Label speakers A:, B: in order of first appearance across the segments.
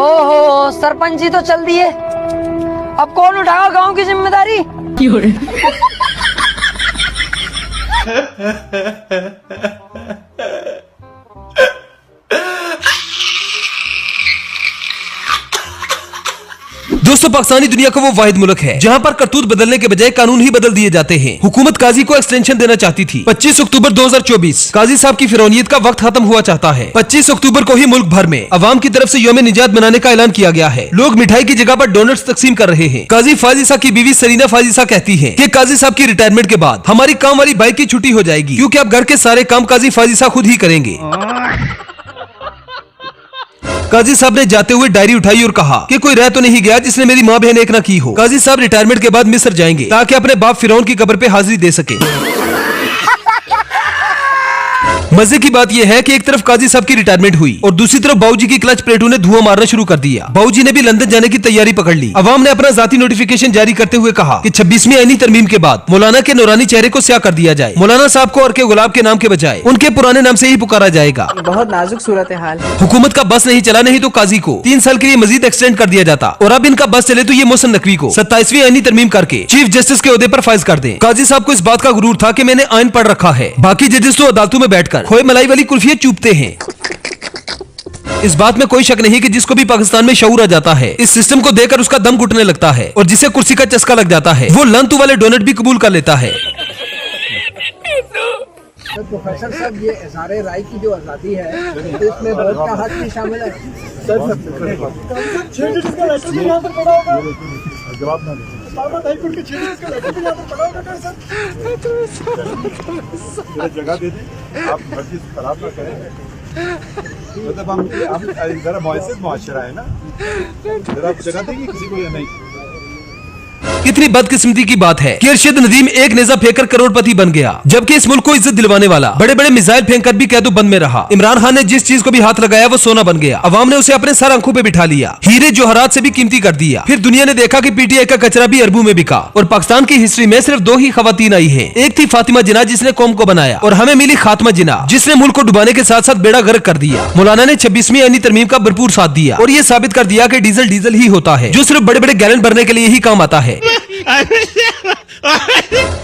A: ओहो, सरपंच जी तो चल दिए, अब कौन उठाएगा गांव की जिम्मेदारी?
B: दोस्तों, पाकिस्तानी दुनिया का वो वाहिद मुल्क है जहां पर करतूत बदलने के बजाय कानून ही बदल दिए जाते हैं। हुकूमत काजी को एक्सटेंशन देना चाहती थी। 25 अक्टूबर 2024 काजी साहब की फिरौनियत का वक्त खत्म हुआ चाहता है। 25 अक्टूबर को ही मुल्क भर में अवाम की तरफ से यौम निजात मनाने का ऐलान किया गया है। लोग मिठाई की जगह पर डोनट्स तकसीम कर रहे हैं। काजी फाजिसा की बीवी सरीना फाजिसा कहती है कि काजी साहब की रिटायरमेंट के बाद हमारी काम वाली बाइक की छुट्टी हो जाएगी, क्योंकि अब घर के सारे काम काजी फाजिसा खुद ही करेंगे। काजी साहब ने जाते हुए डायरी उठाई और कहा कि कोई रह तो नहीं गया जिसने मेरी माँ बहन एक न की हो। काजी साहब रिटायरमेंट के बाद मिस्र जाएंगे ताकि अपने बाप फिरौन की कब्र पे हाजिरी दे सके। मजे की बात यह है कि एक तरफ काजी साहब की रिटायरमेंट हुई और दूसरी तरफ बाबूजी की क्लच प्लेटों ने धुआं मारना शुरू कर दिया। बाबूजी ने भी लंदन जाने की तैयारी पकड़ ली। अवाम ने अपना जाती नोटिफिकेशन जारी करते हुए कहा कि 26वीं आईनी तरमीम के बाद मौलाना के नूरानी चेहरे को स्याह कर दिया जाए। मौलाना साहब को और के गुलाब के नाम के बजाय उनके पुराने नाम से ही पुकारा जाएगा।
C: बहुत नाजुक सूरत हाल है।
B: हुकूमत का बस नहीं चला, नहीं तो काजी को 3 साल के लिए मजीद एक्सटेंड कर दिया जाता, और अब इनका बस चले तो ये मोहसिन नकवी को 27वीं आईनी तरमीम करके चीफ जस्टिस के ओहदे पर फाइज कर दें। काजी साहब को इस बात का गुरूर था कि मैंने आइन पढ़ रखा है, बाकी जजेस तो अदालतों में बैठकर खोए मलाई वाली कुल्फियां चूपते हैं। इस बात में कोई शक नहीं कि जिसको भी पाकिस्तान में शऊर आ जाता है, इस सिस्टम को देखकर उसका दम घुटने लगता है, और जिसे कुर्सी का चस्का लग जाता है वो लंतु वाले डोनट भी कबूल कर लेता है।
C: प्रोफेसर साहब, ये इज़हारे राय की जो आज़ादी है इसमें वोट का हक भी शामिल है।
D: जगह दे दें, आप मर्जी खराब ना करें। मतलब हम जरा मुआशरा मुआशरा है ना, जरा जगह देंगे किसी को या नहीं।
B: कितनी बदकिस्मती की बात है कि अरशद नदीम एक नेजा फेंककर करोड़पति बन गया, जबकि इस मुल्क को इज्जत दिलवाने वाला बड़े बड़े मिसाइल फेंककर भी कैदो बंद में रहा। इमरान खान ने जिस चीज को भी हाथ लगाया वो सोना बन गया। अवाम ने उसे अपने सर आंखों पे बिठा लिया, हीरे जोहरात से भी कीमती कर दिया। फिर दुनिया ने देखा कि पीटीआई का कचरा भी अरबों में बिका, और पाकिस्तान की हिस्ट्री में सिर्फ 2 ही खवातीन आई है। एक थी फातिमा जिन्ना जिसने कौम को बनाया, और हमें मिली खातिमा जिन्ना जिसने मुल्क को डुबाने के साथ साथ बेड़ा गर्क कर दिया। मौलाना ने 26वीं आईनी तरमीम का भरपूर साथ दिया और ये साबित कर दिया कि डीजल डीजल ही होता है, जो सिर्फ बड़े बड़े गैलन भरने के लिए ही काम आता है।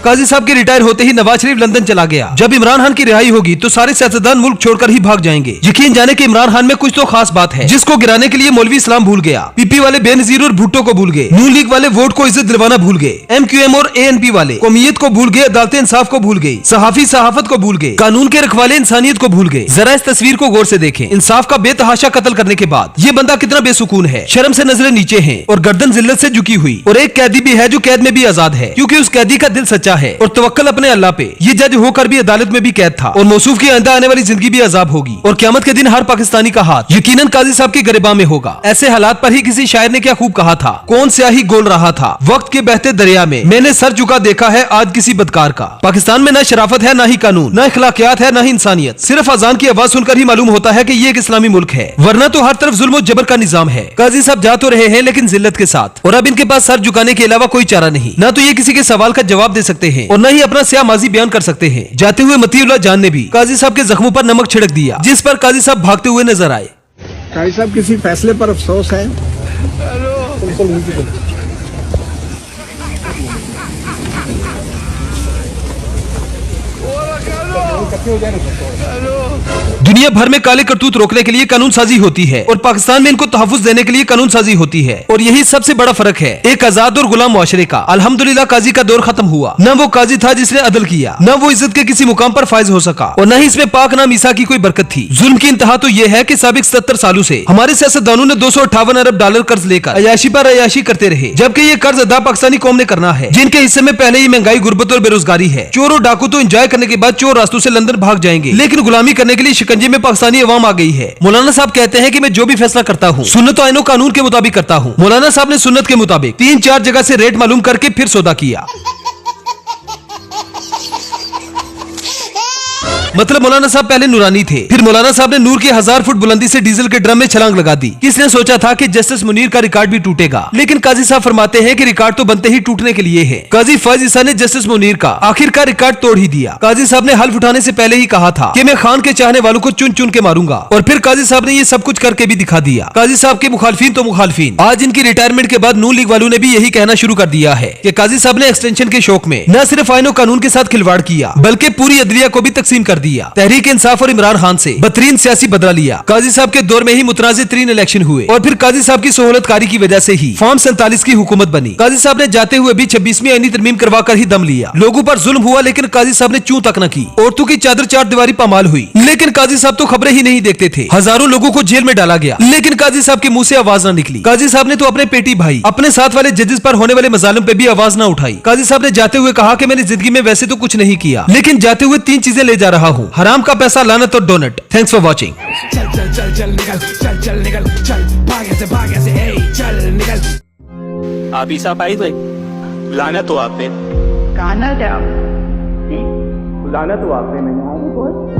B: काजी साहब के रिटायर होते ही नवाज शरीफ लंदन चला गया। जब इमरान खान की रिहाई होगी तो सारे सियासतदान मुल्क छोड़कर ही भाग जाएंगे। यकीन जाने कि इमरान खान में कुछ तो खास बात है, जिसको गिराने के लिए मौलवी इस्लाम भूल गया, पीपी वाले बेनजीर और भुट्टो को भूल गए, नून लीग वाले वोट को इज्जत दिलवाना भूल गए, एमक्यूएम और एएनपी वाले कौमियत को भूल गए, अदालत इंसाफ को भूल गई, सहाफी सहाफत को भूल गए, कानून के रखवाले इंसानियत को भूल गए। जरा इस तस्वीर को गौर से देखें। इंसाफ का बेतहाशा कत्ल करने के बाद ये बंदा कितना बेसुकून है, शर्म से नजरें नीचे हैं और गर्दन जिल्लत से झुकी हुई। और एक कैदी भी है जो कैद में भी आजाद है, क्योंकि उस कैदी का दिल सच्चा है और तवक्कल अपने अल्लाह पे। ये जज होकर भी अदालत में भी कैद था, और मौसूफ की आइंदा आने वाली जिंदगी भी अजाब होगी, और क़यामत के दिन हर पाकिस्तानी का हाथ यकीनन काजी साहब की गिरबान में होगा। ऐसे हालात पर ही किसी शायर ने क्या खूब कहा था, कौन स्याही गोल रहा था वक्त के बहते दरिया में, मैंने सर झुका देखा है आज किसी बदकार का। पाकिस्तान में न शराफत है, न ही कानून, न इखलाकियात है, न ही इंसानियत। सिर्फ अजान की आवाज सुनकर ही मालूम होता है कि ये एक इस्लामी मुल्क है, वरना तो हर तरफ जुल्म और जबर का निजाम है। काजी साहब जा तो रहे हैं लेकिन जिल्लत के साथ, और अब इनके पास सर झुकाने के अलावा कोई चारा नहीं। न तो ये किसी के सवाल का जवाब दे सकते हैं और न ही अपना स्याह माजी बयान कर सकते हैं। जाते हुए मतीउल्लाह जान ने भी काजी साहब के जख्मों पर नमक छिड़क दिया, जिस पर काजी साहब भागते हुए नजर आए।
C: काजी साहब, किसी फैसले पर अफसोस है?
B: दुनिया भर में काले करतूत रोकने के लिए कानून साजी होती है, और पाकिस्तान में इनको तहफ्फुज देने के लिए कानून साजी होती है, और यही सबसे बड़ा फर्क है एक आजाद और गुलाम मुआशरे का। अल्हम्दुलिल्लाह काजी का दौर खत्म हुआ। न वो काजी था जिसने अदल किया, न वो इज्जत के किसी मुकाम पर फायज हो सका, और न ही इसमें पाक नाम ईसा की कोई बरकत थी। जुल्म की इंतहा तो ये है कि साबिक 70 सालों से हमारे सियासतदानों ने 258 अरब डॉलर कर्ज लेकर अयाशी पर अयाशी करते रहे, जबकि ये कर्ज अदा पाकिस्तानी कौम ने करना है, जिनके हिस्से में पहले ही महंगाई, गुर्बत और बेरोजगारी है। चोर और डाकू तो एंजॉय करने के बाद चोर रास्तों से लंदन भाग जाएंगे, लेकिन गुलामी करने के लिए शिकंजे में पाकिस्तानी अवाम आ गई है। मौलाना साहब कहते हैं कि मैं जो भी फैसला करता हूँ सुन्नत आईनो कानून के मुताबिक करता हूँ। मौलाना साहब ने सुन्नत के मुताबिक 3-4 जगह से रेट मालूम करके फिर सौदा किया। मतलब मौलाना साहब पहले नूरानी थे, फिर मौलाना साहब ने नूर के 1000 फुट बुलंदी से डीजल के ड्रम में छलांग लगा दी। किसने सोचा था कि जस्टिस मुनीर का रिकॉर्ड भी टूटेगा, लेकिन काजी साहब फरमाते हैं कि रिकॉर्ड तो बनते ही टूटने के लिए है। काजी फैज ईसा ने जस्टिस मुनीर का आखिरकार रिकॉर्ड तोड़ ही दिया। काजी साहब ने हल्फ उठाने से पहले ही कहा था कि मैं खान के चाहने वालों को चुन चुन के मारूंगा, और फिर काजी साहब ने ये सब कुछ करके भी दिखा दिया। काजी साहब के मुखालफिन तो मुखालफिन, आज इनकी रिटायरमेंट के बाद नून लीग वालों ने भी यही कहना शुरू कर दिया है कि काजी साहब ने एक्सटेंशन के शौक में न सिर्फ आईनो कानून के साथ खिलवाड़ किया, बल्कि पूरी अदलिया को भी तकसीम कर दिया। तहरीक इंसाफ और इमरान खान से बदतरीन सियासी बदला लिया। काजी साहब के दौर में ही मुतनाज़ तरीन इलेक्शन हुए, और फिर काजी साहब की सहूलतकारी की वजह से ही फॉर्म 47 की हुकूमत बनी। काजी साहब ने जाते हुए भी 26वीं आईनी तरमीम करवा कर ही दम लिया। लोगों पर जुल्म हुआ, लेकिन काजी साहब ने चूं तक न की। औरतों की चादर चार दीवारी पामाल हुई, लेकिन काजी साहब तो खबरें ही नहीं देखते थे। हजारों लोगों को जेल में डाला गया, लेकिन काजी साहब के मुंह से आवाज न निकली। काजी साहब ने तो अपने पेटी भाई, अपने साथ वाले जजेस पर होने वाले मजालिम पे भी आवाज न उठाई। काजी साहब ने जाते हुए कहा कि मैंने जिंदगी में वैसे तो कुछ नहीं किया, लेकिन जाते हुए 3 चीजें ले जा रहा हूँ: हराम का पैसा, लानत और डोनट। Thanks for watching.
E: चल चल चल चल निकल, चल चल निकल, चल भाग ऐसे ए चल निकल।
F: आप ही साहब आई भाई, लानत हो आप पे,
G: गाना क्या
F: लानत हो आप पे। मैंने